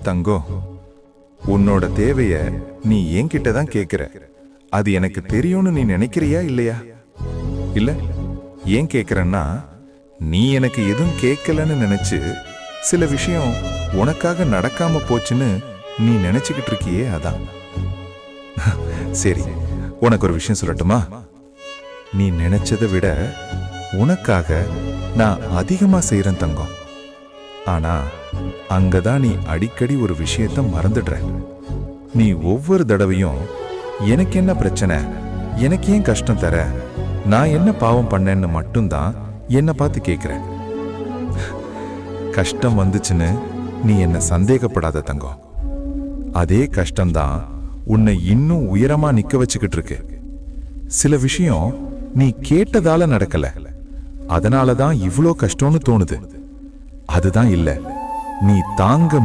தங்கம், உன்னோட தேவைய நீ என்கிட்ட தான் கேக்குற. அது எனக்கு தெரியும்னு நீ நினைக்கிறியா இல்லையா? இல்ல, ஏன் கேக்குறன்னா, நீ எனக்கு எதுவும் கேட்கலன்னு நினைச்சு சில விஷயம் உனக்காக நடக்காம போச்சுன்னு நீ நினைச்சுக்கிட்டு இருக்கியே, அதான். சரி, உனக்கு ஒரு விஷயம் சொல்லட்டுமா? நீ நினைச்சதை விட உனக்காக நான் அதிகமா செய்யறேன் தங்கம். ஆனா அங்கதான் நீ அடிக்கடி ஒரு விஷயத்த மறந்துடுற. நீ ஒவ்வொரு தடவையும் எனக்கு என்ன பிரச்சனை, எனக்கு ஏன் கஷ்டம் தர, நான் என்ன பாவம் பண்ணேன்னு மட்டும்தான் என்ன பார்த்து கேட்கிற. கஷ்டம் வந்துச்சுன்னு நீ என்ன சந்தேகப்படாத தங்கம். அதே கஷ்டம்தான் உன்னை இன்னும் உயரமா நிக்க வச்சுக்கிட்டு இருக்கு. சில விஷயம் நீ கேட்டதால நடக்கல, அதனாலதான் இவ்ளோ கஷ்டம்னு தோணுது. அதுதான் இல்ல, நீ தாங்க